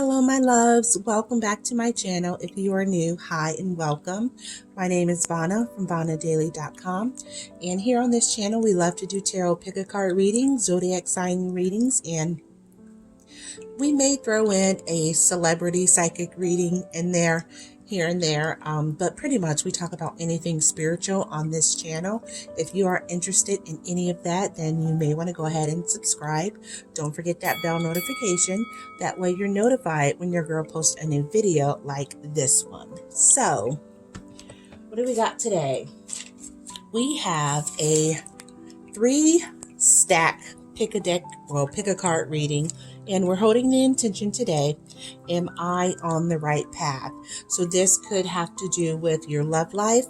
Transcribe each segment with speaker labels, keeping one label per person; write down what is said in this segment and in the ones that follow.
Speaker 1: Hello, my loves. Welcome back to my channel. If you are new, hi and welcome. My name is Vonna from VonnaDailay888, and here on this channel, we love to do tarot pick-a-card readings, zodiac sign readings, and we may throw in a celebrity psychic reading in there, here and there, but pretty much we talk about anything spiritual on this channel. If you are interested in any of that, then you may want to go ahead and subscribe. Don't forget that bell notification. That way you're notified when your girl posts a new video like this one. So, what do we got today? We have a 3-stack pick-a-card reading, and we're holding the intention today, am I on the right path? So this could have to do with your love life.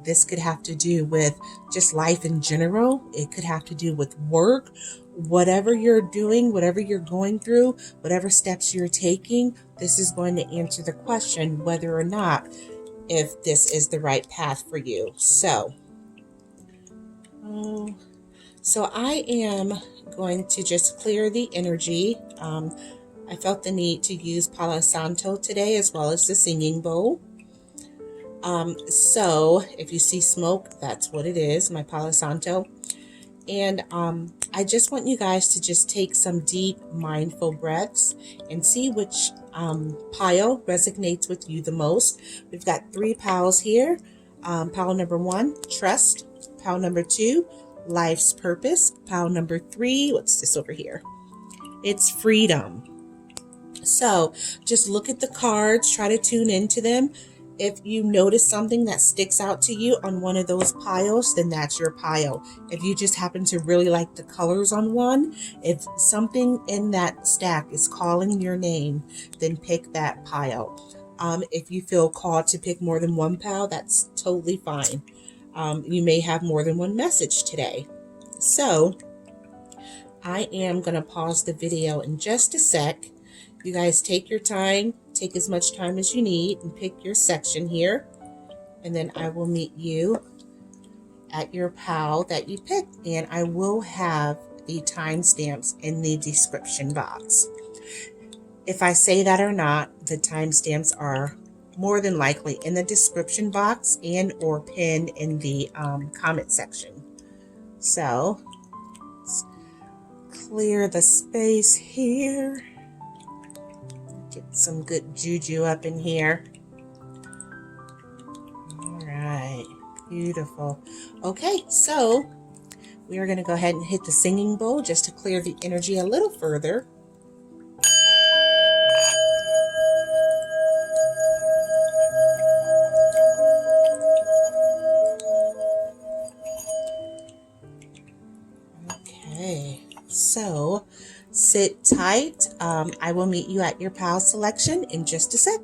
Speaker 1: This could have to do with just life in general. It could have to do with work. Whatever you're doing, whatever you're going through, whatever steps you're taking, this is going to answer the question whether or not if this is the right path for you. So I am going to just clear the energy. I felt the need to use Palo Santo today as well as the singing bowl. So if you see smoke, that's what it is, my Palo Santo. And I just want you guys to just take some deep, mindful breaths and see which pile resonates with you the most. We've got 3 piles here. Pile number 1, trust. Pile number 2, life's purpose. Pile number 3, what's this over here? It's freedom. So just look at the cards, try to tune into them. If you notice something that sticks out to you on one of those piles, then that's your pile. If you just happen to really like the colors on one, if something in that stack is calling your name, then pick that pile. If you feel called to pick more than one pile, that's totally fine. You may have more than one message today. So I am going to pause the video in just a sec. You guys take your time, take as much time as you need and pick your section here. And then I will meet you at your pile that you picked. And I will have the timestamps in the description box. If I say that or not, the timestamps are more than likely in the description box and or pinned in the comment section. So let's clear the space here. Get some good juju up in here. All right, beautiful. Okay, so we are going to go ahead and hit the singing bowl just to clear the energy a little further. Okay, so sit tight. I will meet you at your pile selection in just a sec.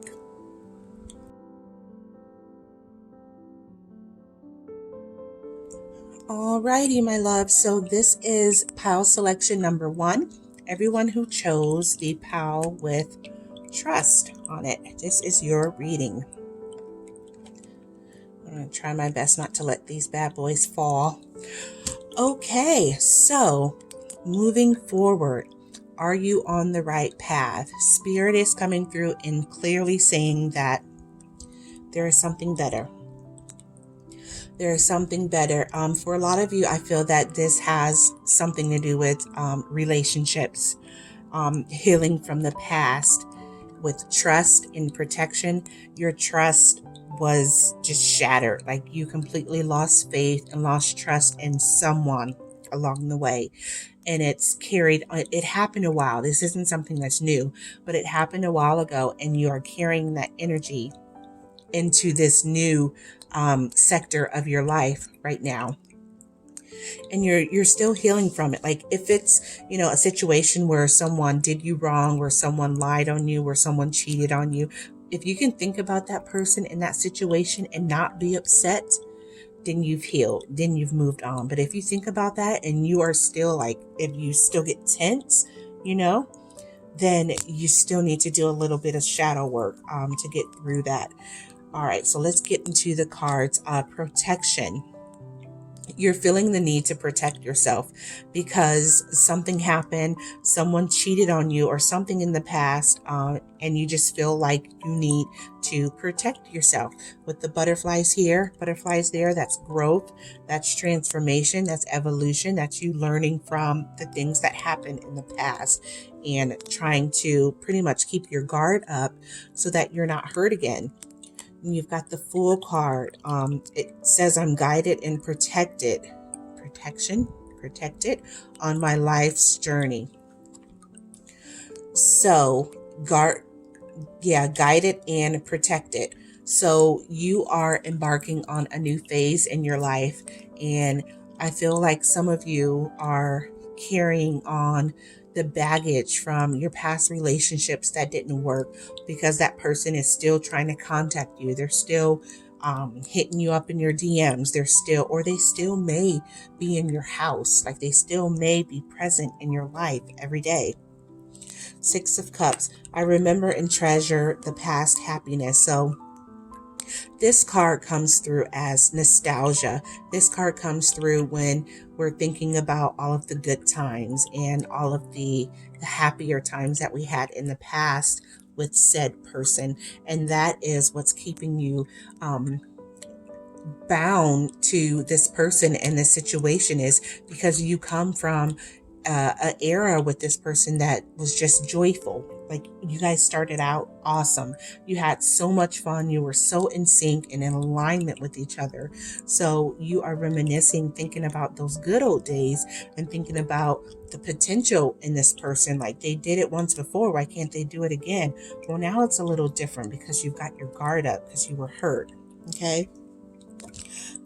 Speaker 1: Alrighty, my love. So this is pile selection number 1. Everyone who chose the pile with trust on it, this is your reading. I'm going to try my best not to let these bad boys fall. Okay, so moving forward, are you on the right path? Spirit is coming through and clearly saying that there is something better. There is something better. For a lot of you, I feel that this has something to do with relationships, healing from the past, with trust and protection. Your trust was just shattered. Like you completely lost faith and lost trust in someone along the way. And it happened a while. This isn't something that's new, but it happened a while ago, and you are carrying that energy into this new sector of your life right now. And you're still healing from it. Like if it's, a situation where someone did you wrong, where someone lied on you, where someone cheated on you, if you can think about that person in that situation and not be upset, then you've healed, then you've moved on. But if you think about that and you are still like, if you still get tense, then you still need to do a little bit of shadow work to get through that. All right, so let's get into the cards. Protection. You're feeling the need to protect yourself because something happened, someone cheated on you or something in the past, and you just feel like you need to protect yourself. With the butterflies here, butterflies there, that's growth, that's transformation, that's evolution, that's you learning from the things that happened in the past and trying to pretty much keep your guard up so that you're not hurt again. You've got the Fool card. It says I'm guided and protected. Protected on my life's journey. So, guided and protected. So you are embarking on a new phase in your life. And I feel like some of you are carrying on the baggage from your past relationships that didn't work because that person is still trying to contact you. They're still hitting you up in your DMs. They still may be in your house. Like they still may be present in your life every day. Six of Cups. I remember and treasure the past happiness. So this card comes through as nostalgia. This card comes through when we're thinking about all of the good times and all of the happier times that we had in the past with said person. And that is what's keeping you bound to this person and this situation, is because you come from an era with this person that was just joyful. Like you guys started out awesome. You had so much fun. You were so in sync and in alignment with each other. So you are reminiscing, thinking about those good old days and thinking about the potential in this person. Like they did it once before. Why can't they do it again? Well, now it's a little different because you've got your guard up because you were hurt. Okay.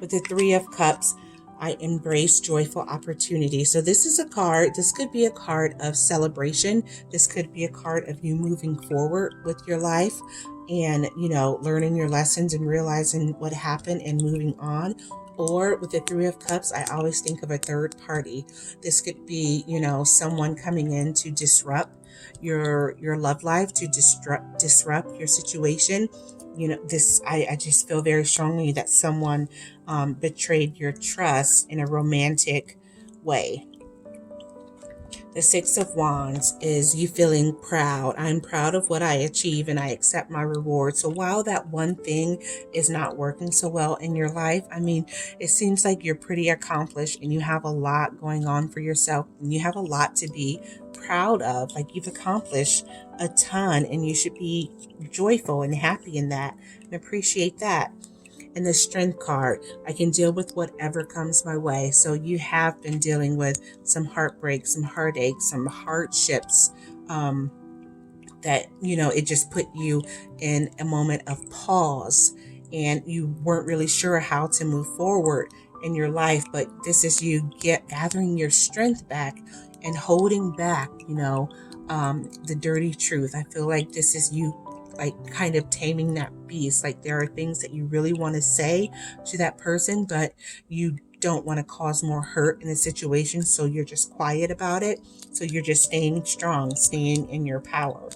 Speaker 1: With the Three of Cups, I embrace joyful opportunity. So this is a card. This could be a card of celebration. This could be a card of you moving forward with your life and, learning your lessons and realizing what happened and moving on. Or with the Three of Cups, I always think of a third party. This could be, someone coming in to disrupt your love life, to disrupt your situation. I just feel very strongly that someone betrayed your trust in a romantic way. The Six of Wands is you feeling proud. I'm proud of what I achieve and I accept my reward. So while that one thing is not working so well in your life, it seems like you're pretty accomplished and you have a lot going on for yourself and you have a lot to be proud of. Like you've accomplished a ton and you should be joyful and happy in that and appreciate that. And the Strength card, I can deal with whatever comes my way. So you have been dealing with some heartbreak, some heartache, some hardships that, it just put you in a moment of pause and you weren't really sure how to move forward in your life. But this is you gathering your strength back and holding back, the dirty truth. I feel like this is you like kind of taming that beast. Like there are things that you really want to say to that person, but you don't want to cause more hurt in the situation. So you're just quiet about it. So you're just staying strong, staying in your power.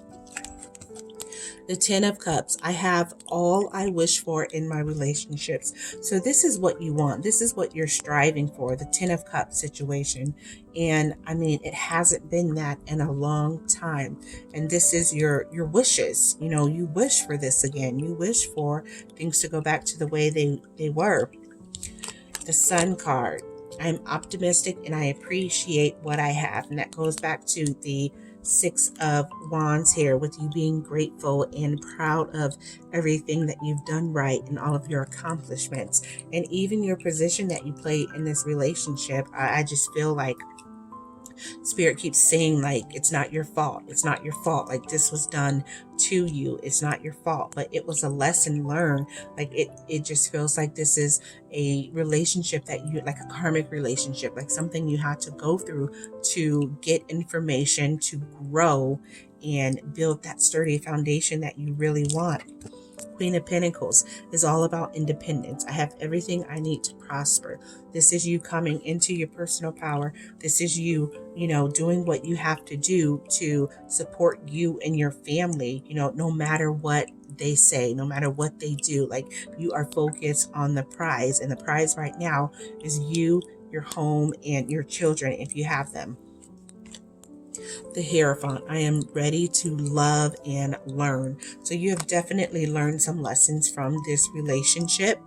Speaker 1: The Ten of Cups, I have all I wish for in my relationships. So this is what you want. This is what you're striving for, the Ten of Cups situation. And it hasn't been that in a long time. And this is your wishes. You wish for this again. You wish for things to go back to the way they were. The Sun card, I'm optimistic and I appreciate what I have. And that goes back to the Six of Wands here, with you being grateful and proud of everything that you've done right and all of your accomplishments and even your position that you play in this relationship. I just feel like Spirit keeps saying, like, it's not your fault. It's not your fault. Like, this was done to you. It's not your fault, but it was a lesson learned. Like, it just feels like this is a relationship that you, like a karmic relationship, like something you had to go through to get information, to grow and build that sturdy foundation that you really want. Queen of Pentacles is all about independence. I have everything I need to prosper. This is you coming into your personal power. This is you, doing what you have to do to support you and your family, no matter what they say, no matter what they do. Like, you are focused on the prize, and the prize right now is you, your home, and your children if you have them. The Hierophant, I am ready to love and learn. So you have definitely learned some lessons from this relationship.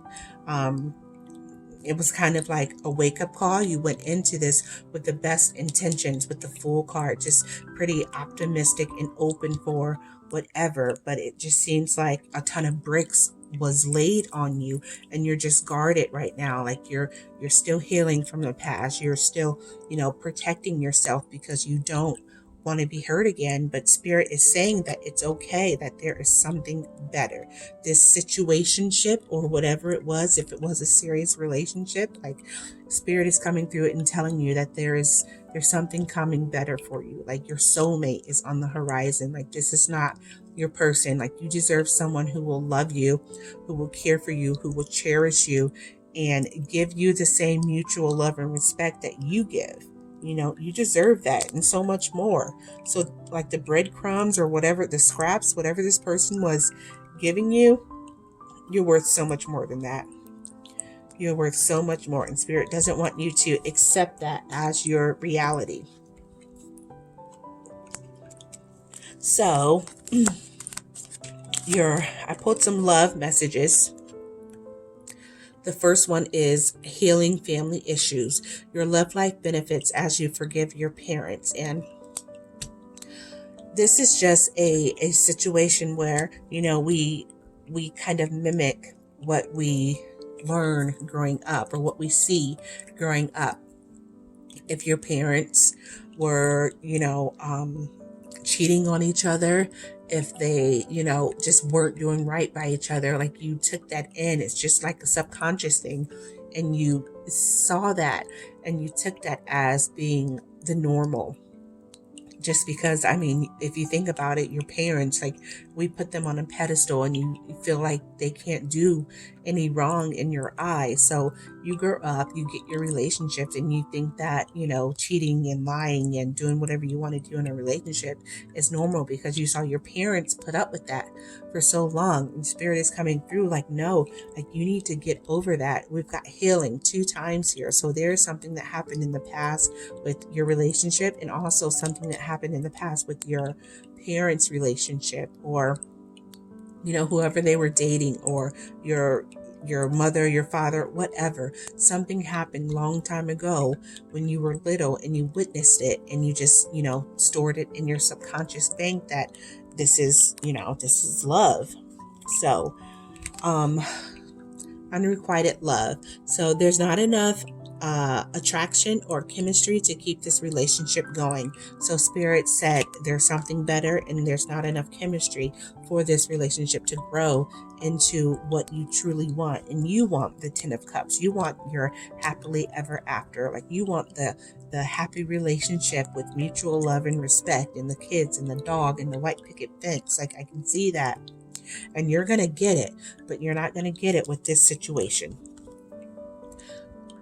Speaker 1: It was kind of like a wake-up call. You went into this with the best intentions, with the Fool card, just pretty optimistic and open for whatever. But it just seems like a ton of bricks was laid on you, and you're just guarded right now. Like you're still healing from the past. You're still, protecting yourself because you don't want to be hurt again. But Spirit is saying that it's okay, that there is something better. This situationship, or whatever it was, if it was a serious relationship, like, Spirit is coming through it and telling you that there's something coming better for you. Like, your soulmate is on the horizon. Like, this is not your person. Like, you deserve someone who will love you, who will care for you, who will cherish you, and give you the same mutual love and respect that you give. You deserve that, and so much more. So, like, the breadcrumbs or whatever, the scraps, whatever this person was giving you, you're worth so much more than that. You're worth so much more, and Spirit doesn't want you to accept that as your reality. So, I put some love messages. The first one is healing family issues. Your love life benefits as you forgive your parents. And this is just a situation where, we kind of mimic what we learn growing up, or what we see growing up. If your parents were, cheating on each other, if they, just weren't doing right by each other, like, you took that in. It's just like a subconscious thing, and you saw that, and you took that as being the normal. Just because, if you think about it, your parents, like, we put them on a pedestal, and you feel like they can't do any wrong in your eyes. So you grow up, you get your relationships, and you think that, cheating and lying and doing whatever you want to do in a relationship is normal because you saw your parents put up with that for so long. And Spirit is coming through like, no, like, you need to get over that. We've got healing 2 times here. So there's something that happened in the past with your relationship, and also something that happened in the past with your parents' relationship, or whoever they were dating, or your mother, your father, whatever. Something happened long time ago when you were little, and you witnessed it, and you just stored it in your subconscious bank that this is love. So unrequited love. So there's not enough attraction or chemistry to keep this relationship going. So Spirit said there's something better, and there's not enough chemistry for this relationship to grow into what you truly want. And you want the 10 of Cups. You want your happily ever after. Like, you want the happy relationship with mutual love and respect, and the kids, and the dog, and the white picket fence. Like, I can see that. And you're going to get it, but you're not going to get it with this situation.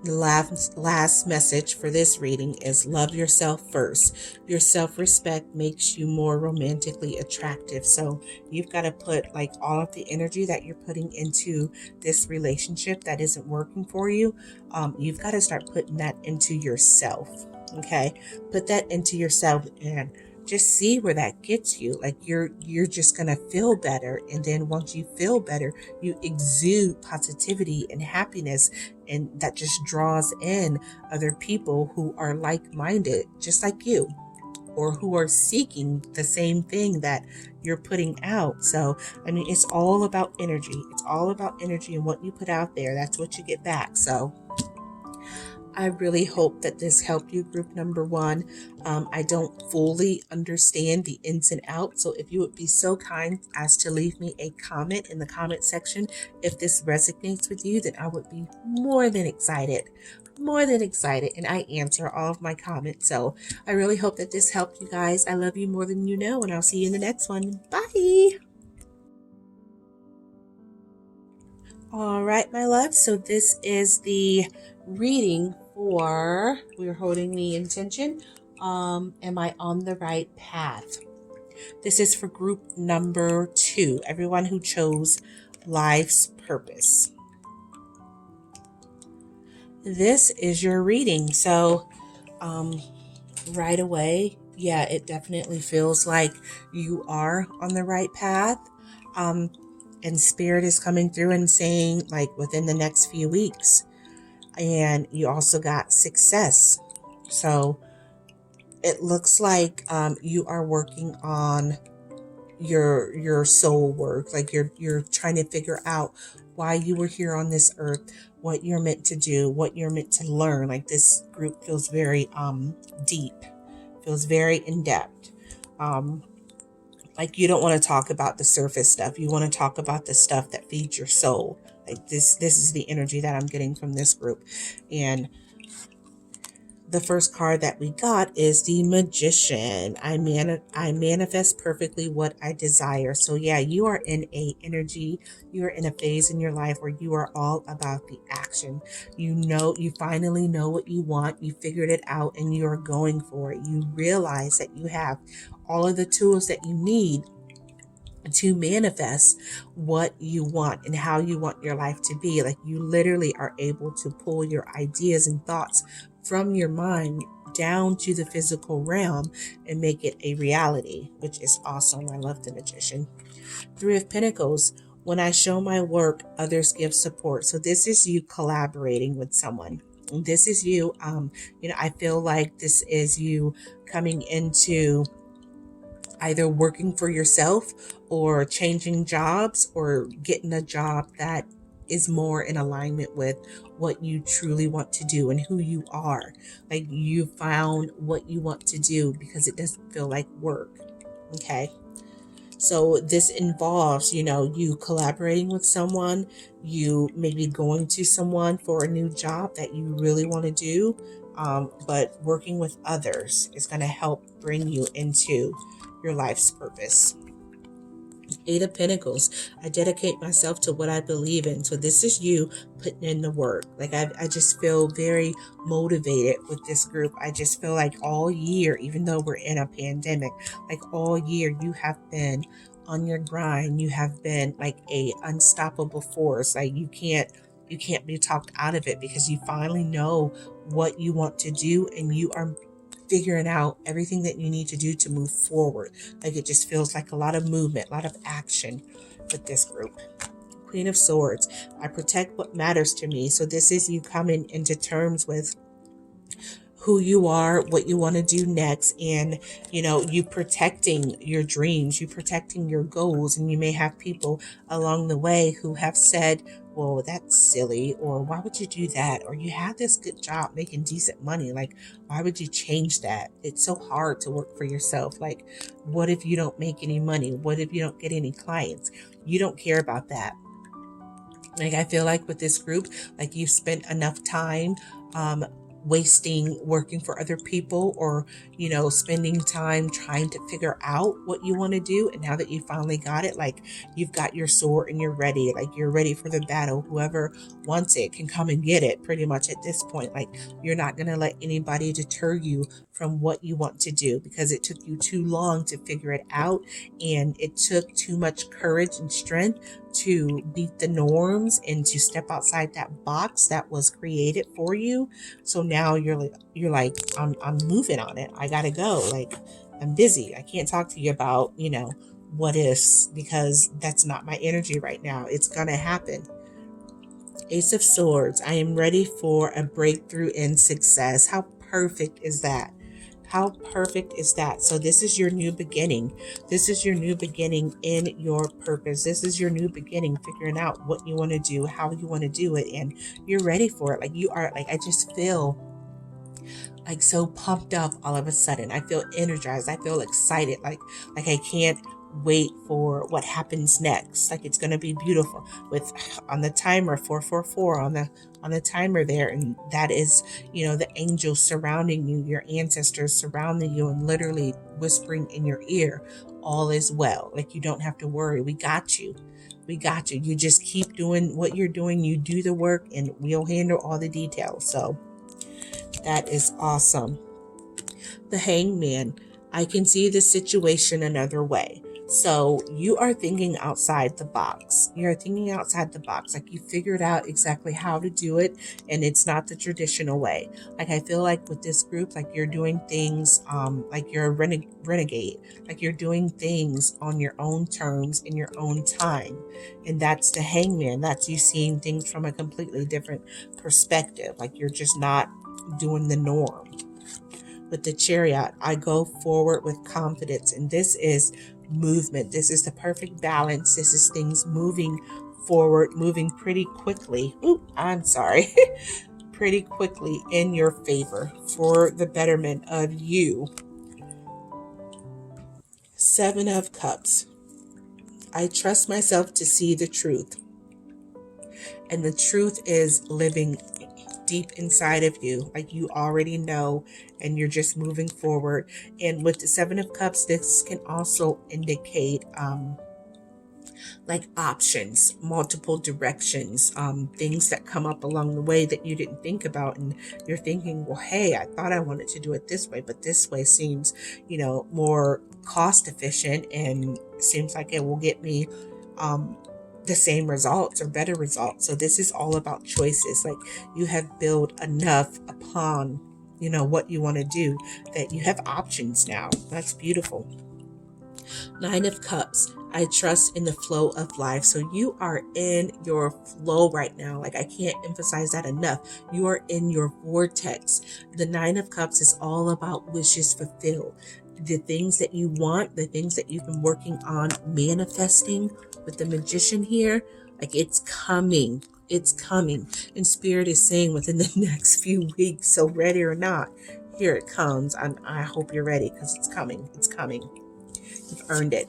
Speaker 1: The last message for this reading is love yourself first. Your self-respect makes you more romantically attractive. So you've got to put, like, all of the energy that you're putting into this relationship that isn't working for you. You've got to start putting that into yourself. Okay. Put that into yourself, and just see where that gets you. Like, you're just going to feel better. And then once you feel better, you exude positivity and happiness. And that just draws in other people who are like-minded, just like you, or who are seeking the same thing that you're putting out. So, it's all about energy. It's all about energy, and what you put out there, that's what you get back. So I really hope that this helped you, group number 1. I don't fully understand the ins and outs, so if you would be so kind as to leave me a comment in the comment section if this resonates with you, then I would be more than excited, and I answer all of my comments. So I really hope that this helped you guys. I love you more than you know, and I'll see you in the next one. Bye. All right, my love. So this is the reading for, we're holding the intention. Am I on the right path? This is for group number 2, everyone who chose life's purpose. This is your reading. So, right away, yeah, it definitely feels like you are on the right path. And Spirit is coming through and saying, like, within the next few weeks. And you also got success. So it looks like you are working on your soul work. Like you're trying to figure out why you were here on this earth, what you're meant to do, what you're meant to learn. Like this group feels very deep, feels very in depth. Like you don't want to talk about the surface stuff. You want to talk about the stuff that feeds your soul. Like this is the energy that I'm getting from this group. And the first card that we got is the Magician. I manifest perfectly what I desire. So yeah, you are in a energy, you are in a phase in your life where you are all about the action. You finally know what you want, you figured it out, and you are going for it. You realize that you have all of the tools that you need to manifest what you want and how you want your life to be. Like you literally are able to pull your ideas and thoughts from your mind down to the physical realm and make it a reality, which is awesome. I love the Magician. 3 of Pentacles. When I show my work, others give support. So this is you collaborating with someone. This is you, I feel like this is you coming into either working for yourself or changing jobs or getting a job that is more in alignment with what you truly want to do and who you are. Like you found what you want to do because it doesn't feel like work. Okay. So this involves, you collaborating with someone, you maybe going to someone for a new job that you really want to do. But working with others is going to help bring you into your life's purpose. 8 of Pentacles. I dedicate myself to what I believe in. So this is you putting in the work. Like I just feel very motivated with this group. I just feel like all year, even though we're in a pandemic, like all year you have been on your grind. You have been like a unstoppable force. Like you can't be talked out of it because you finally know what you want to do and you are figuring out everything that you need to do to move forward. Like it just feels like a lot of movement, a lot of action with this group. Queen of Swords. I protect what matters to me. So this is you coming into terms with who you are, what you want to do next, and you protecting your dreams, you protecting your goals. And you may have people along the way who have said, well, that's silly, or why would you do that, or you have this good job making decent money, like why would you change that? It's so hard to work for yourself. Like what if you don't make any money? What if you don't get any clients? You don't care about that. Like I feel like with this group, like you've spent enough time wasting working for other people, or spending time trying to figure out what you want to do. And now that you finally got it, like you've got your sword and you're ready, like you're ready for the battle. Whoever wants it can come and get it pretty much at this point. Like you're not going to let anybody deter you from what you want to do because it took you too long to figure it out, and it took too much courage and strength to beat the norms and to step outside that box that was created for you. So now you're like I'm moving on it. I gotta go. Like I'm busy. I can't talk to you about what ifs because that's not my energy right now. It's gonna happen. Ace of Swords. I am ready for a breakthrough and success. How perfect is that? How perfect is that? So this is your new beginning. This is your new beginning in your purpose. This is your new beginning, figuring out what you want to do, how you want to do it, and you're ready for it. Like you are, like I just feel like so pumped up all of a sudden. I feel energized. I feel excited. Like I can't wait for what happens next. Like it's going to be beautiful with on the timer 444 on the timer there. And that is, the angels surrounding you, your ancestors surrounding you and literally whispering in your ear, all is well. Like you don't have to worry. We got you. We got you. You just keep doing what you're doing. You do the work and we'll handle all the details. So that is awesome. The Hangman. I can see the situation another way. So you are thinking outside the box. You're thinking outside the box. Like you figured out exactly how to do it, and it's not the traditional way. Like I feel like with this group, like you're doing things, like you're a renegade. Like you're doing things on your own terms in your own time, and that's the hangman. That's you seeing things from a completely different perspective. Like you're just not doing the norm. With the chariot, I go forward with confidence, and this is movement. This is the perfect balance. This is things moving forward, moving pretty quickly. Ooh, I'm sorry. Pretty quickly in your favor for the betterment of you. Seven of Cups. I trust myself to see the truth. And the truth is living deep inside of you, like you already know, and you're just moving forward. And with the Seven of Cups, this can also indicate like options, multiple directions, things that come up along the way that you didn't think about, and you're thinking, well, hey, I thought I wanted to do it this way, but this way seems, more cost efficient and seems like it will get me the same results or better results. So this is all about choices. Like you have built enough upon, what you want to do that you have options now. That's beautiful. Nine of Cups. I trust in the flow of life. So you are in your flow right now. Like I can't emphasize that enough. You are in your vortex. The Nine of Cups is all about wishes fulfilled. The things that you want, the things that you've been working on manifesting with the Magician here, like it's coming. It's coming. And Spirit is saying within the next few weeks. So ready or not, here it comes. I hope you're ready because it's coming. It's coming. You've earned it.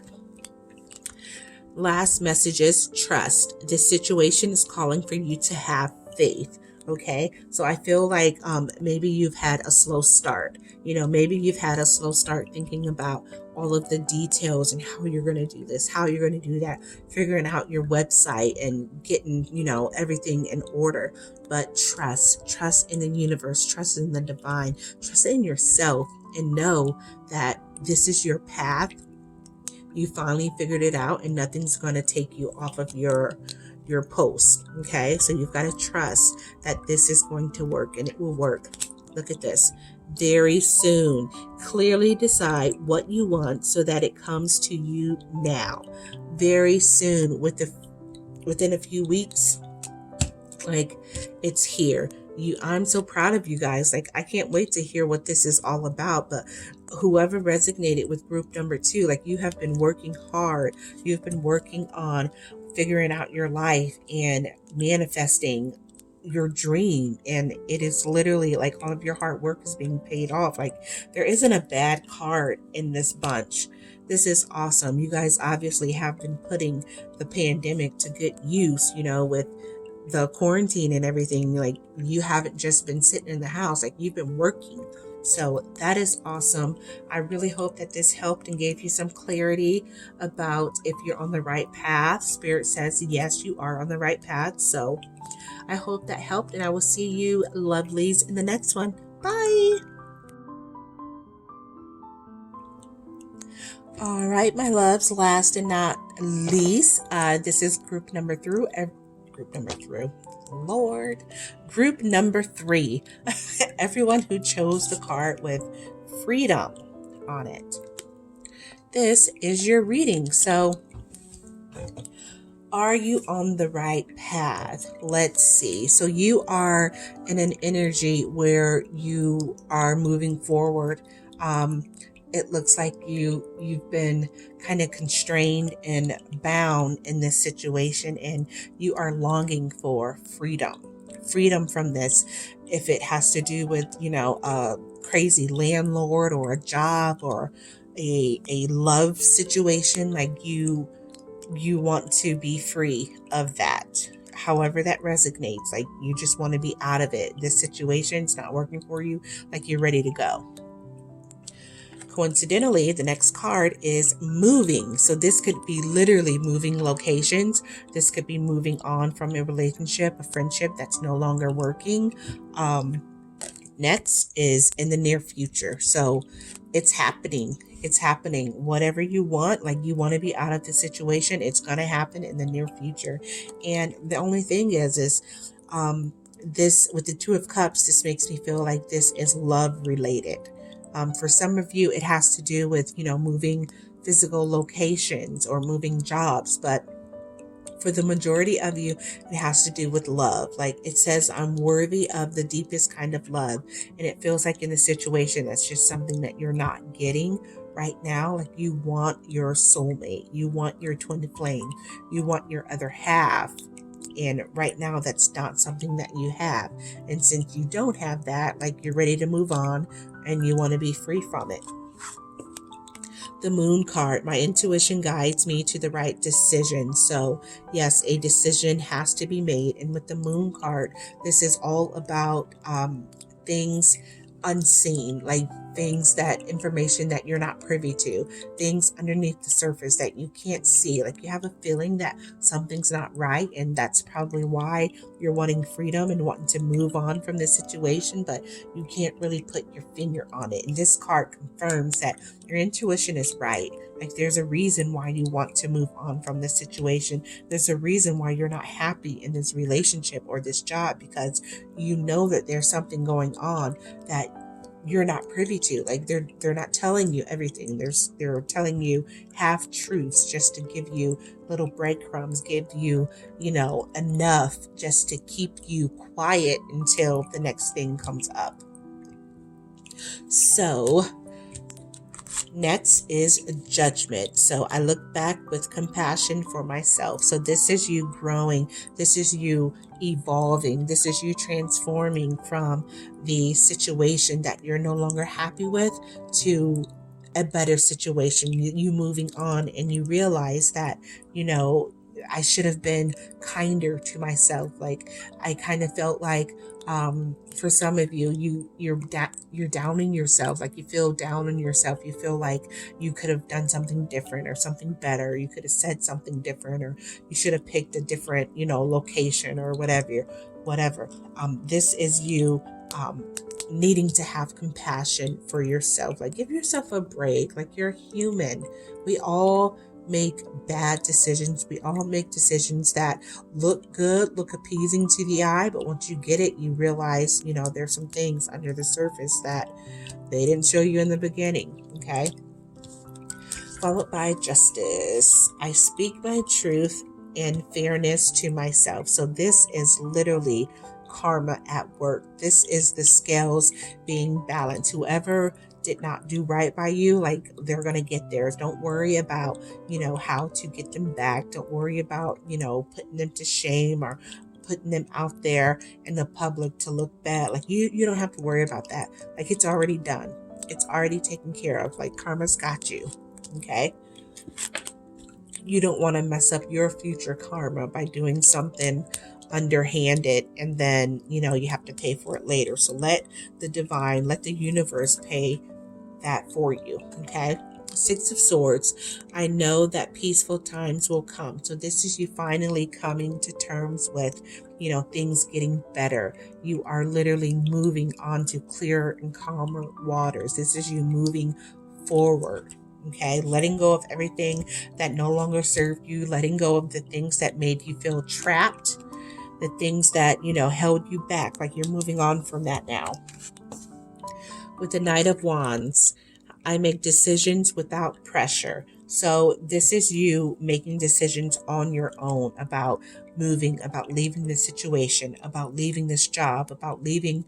Speaker 1: Last message is trust. This situation is calling for you to have faith. Okay. So I feel like maybe you've had a slow start. Maybe you've had a slow start thinking about all of the details and how you're going to do this, how you're going to do that, figuring out your website and getting, everything in order. But trust in the universe, trust in the divine, trust in yourself, and know that this is your path. You finally figured it out, and nothing's going to take you off of your post. Okay. So you've got to trust that this is going to work, and it will work. Look at this. Very soon. Clearly decide what you want so that it comes to you now. Very soon, within a few weeks, like it's here. I'm so proud of you guys. Like I can't wait to hear what this is all about. But whoever resonated with group number 2, like you have been working hard. You've been working on figuring out your life and manifesting your dream, and it is literally like all of your hard work is being paid off. Like there isn't a bad card in this bunch. This is awesome. You guys obviously have been putting the pandemic to good use, with the quarantine and everything. Like you haven't just been sitting in the house, like you've been working. So that is awesome. I really hope that this helped and gave you some clarity about if you're on the right path. Spirit says, yes, you are on the right path. So I hope that helped, and I will see you lovelies in the next one. Bye. All right, my loves, last and not least, this is group number 3. Group number 3. Everyone who chose the card with freedom on it. This is your reading. So are you on the right path? Let's see. So you are in an energy where you are moving forward. It looks like you've been kind of constrained and bound in this situation, and you are longing for freedom from this. If it has to do with, a crazy landlord or a job or a love situation, like you want to be free of that. However that resonates, like you just want to be out of it. This situation's not working for you, like you're ready to go. Coincidentally, the next card is moving. So this could be literally moving locations. This could be moving on from a relationship, a friendship that's no longer working. Next is in the near future. So it's happening. It's happening. Whatever you want, like you want to be out of the situation, it's going to happen in the near future. And the only thing is, this with the Two of Cups, this makes me feel like this is love related. For some of you, it has to do with, moving physical locations or moving jobs, but for the majority of you, it has to do with love. Like it says, I'm worthy of the deepest kind of love. And it feels like in the situation, that's just something that you're not getting right now. Like you want your soulmate, you want your twin flame, you want your other half. And right now, that's not something that you have. And since you don't have that, like you're ready to move on and you want to be free from it. The Moon card, my intuition guides me to the right decision. So yes, a decision has to be made. And with the Moon card, this is all about things unseen, like information that you're not privy to, things underneath the surface that you can't see. Like you have a feeling that something's not right, and that's probably why you're wanting freedom and wanting to move on from this situation, but you can't really put your finger on it. And this card confirms that your intuition is right. Like there's a reason why you want to move on from this situation. There's a reason why you're not happy in this relationship or this job, because you know that there's something going on that you're not privy to. Like they're not telling you everything. They're telling you half truths just to give you little breadcrumbs, give you, enough just to keep you quiet until the next thing comes up. So next is judgment. So I look back with compassion for myself. So this is you growing. This is you evolving. This is you transforming from the situation that you're no longer happy with to a better situation. You moving on, and you realize that, I should have been kinder to myself. Like I kind of felt like, for some of you, you're downing yourself. Like you feel down on yourself. You feel like you could have done something different or something better. You could have said something different, or you should have picked a different, location or whatever. This is you, needing to have compassion for yourself. Like give yourself a break. Like you're human. We all make bad decisions. We all make decisions that look good, look appeasing to the eye, but once you get it, you realize, there's some things under the surface that they didn't show you in the beginning. Okay. Followed by justice. I speak my truth and fairness to myself. So this is literally karma at work. This is the scales being balanced. Whoever did not do right by you, like they're going to get theirs. Don't worry about, how to get them back. Don't worry about, putting them to shame or putting them out there in the public to look bad. Like you don't have to worry about that. Like it's already done. It's already taken care of. Like karma's got you. Okay. You don't want to mess up your future karma by doing something underhanded, and then, you have to pay for it later. So let the universe pay that for you. Okay. Six of Swords. I know that peaceful times will come. So this is you finally coming to terms with, things getting better. You are literally moving on to clearer and calmer waters. This is you moving forward. Okay, letting go of everything that no longer served you, letting go of the things that made you feel trapped, the things that, held you back. Like you're moving on from that now. With the Knight of Wands, I make decisions without pressure. So this is you making decisions on your own about moving, about leaving this situation, about leaving this job, about leaving,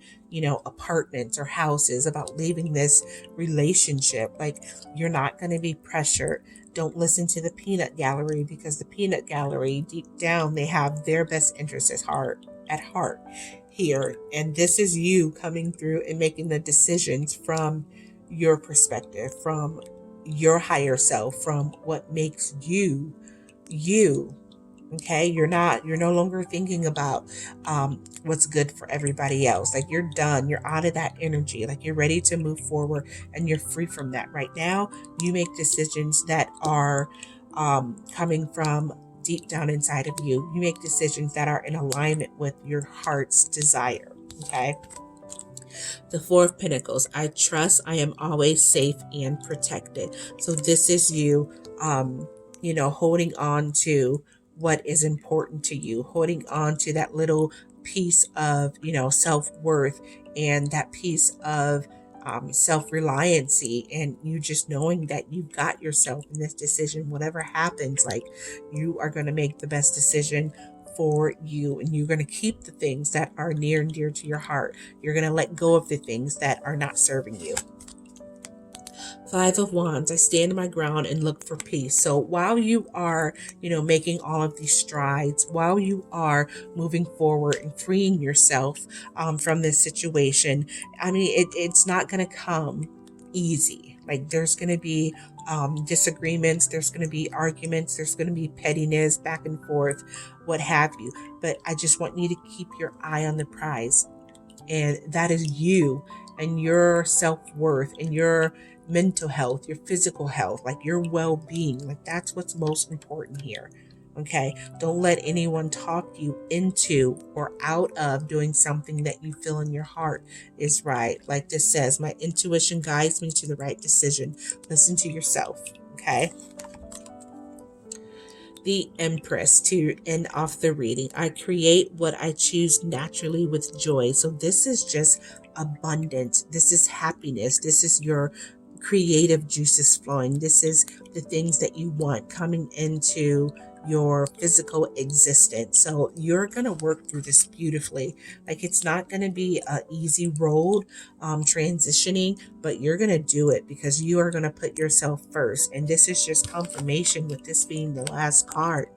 Speaker 1: apartments or houses, about leaving this relationship. Like you're not going to be pressured. Don't listen to the peanut gallery, because the peanut gallery, deep down, they have their best interests at heart here. And this is you coming through and making the decisions from your perspective, from your higher self, from what makes you. Okay, you're no longer thinking about what's good for everybody else. Like you're done. You're out of that energy. Like you're ready to move forward, and you're free from that. Right now, you make decisions that are coming from deep down inside of you. You make decisions that are in alignment with your heart's desire. Okay. The Four of Pentacles. I trust I am always safe and protected. So this is you, holding on to what is important to you, holding on to that little piece of, self-worth, and that piece of self-reliancy, and you just knowing that you've got yourself in this decision. Whatever happens, like, you are going to make the best decision for you, and you're going to keep the things that are near and dear to your heart. You're going to let go of the things that are not serving you. Five of Wands. I stand my ground and look for peace. So while you are, making all of these strides, while you are moving forward and freeing yourself from this situation, I mean, it's not going to come easy. Like, there's going to be disagreements, there's going to be arguments, there's going to be pettiness back and forth, what have you. But I just want you to keep your eye on the prize, and that is you and your self-worth and your mental health, your physical health, like your well-being. Like, that's what's most important here. Okay, don't let anyone talk you into or out of doing something that you feel in your heart is right. Like this says, my intuition guides me to the right decision. Listen to yourself. Okay. The Empress, to end off the reading. I create what I choose naturally with joy. So this is just abundance. This is happiness. This is your creative juices flowing. This is the things that you want coming into your physical existence. So you're going to work through this beautifully. Like, it's not going to be an easy road transitioning, but you're going to do it because you are going to put yourself first. And this is just confirmation, with this being the last card,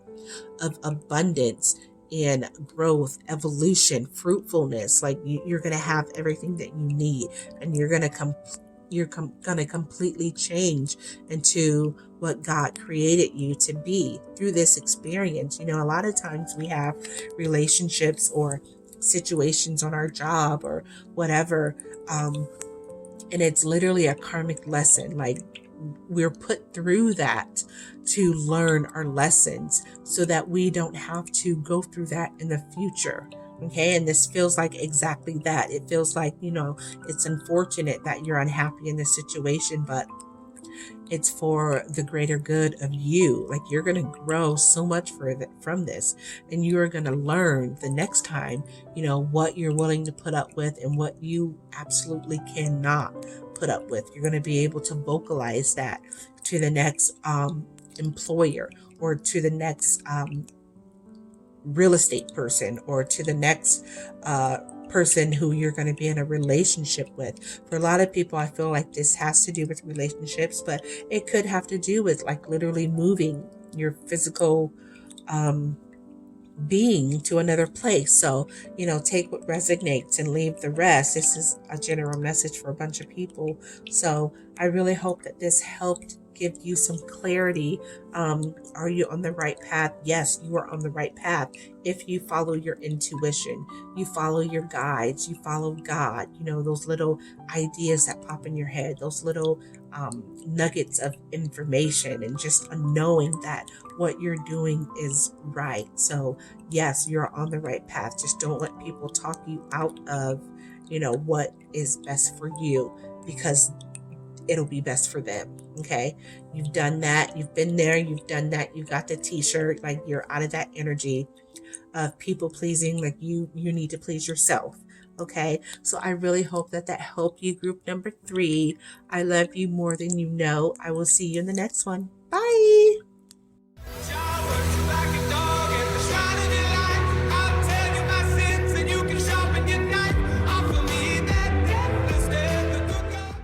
Speaker 1: of abundance and growth, evolution, fruitfulness. Like, you're going to have everything that you need, and you're going to completely change into what God created you to be through this experience. A lot of times we have relationships or situations on our job or whatever, and it's literally a karmic lesson. Like, we're put through that to learn our lessons so that we don't have to go through that in the future. Okay, and this feels like exactly that. It feels like, it's unfortunate that you're unhappy in this situation, but it's for the greater good of you. Like, you're going to grow so much from this, and you are going to learn the next time, what you're willing to put up with and what you absolutely cannot put up with. You're going to be able to vocalize that to the next employer, or to the next real estate person, or to the next person who you're going to be in a relationship with. For a lot of people, I feel like this has to do with relationships, but it could have to do with, like, literally moving your physical being to another place. So, take what resonates and leave the rest. This is a general message for a bunch of people. So I really hope that this helped give you some clarity. Are you on the right path? Yes, you are on the right path. If you follow your intuition, you follow your guides, you follow God, those little ideas that pop in your head, those little nuggets of information, and just knowing that what you're doing is right. So yes, you're on the right path. Just don't let people talk you out of, what is best for you, because it'll be best for them. Okay, you've done that, you've been there, you've done that, you got the t-shirt. Like, you're out of that energy of people pleasing. Like, you need to please yourself. Okay, so I really hope that helped you, group number 3. I love you more than you know. I will see you in the next one. Bye.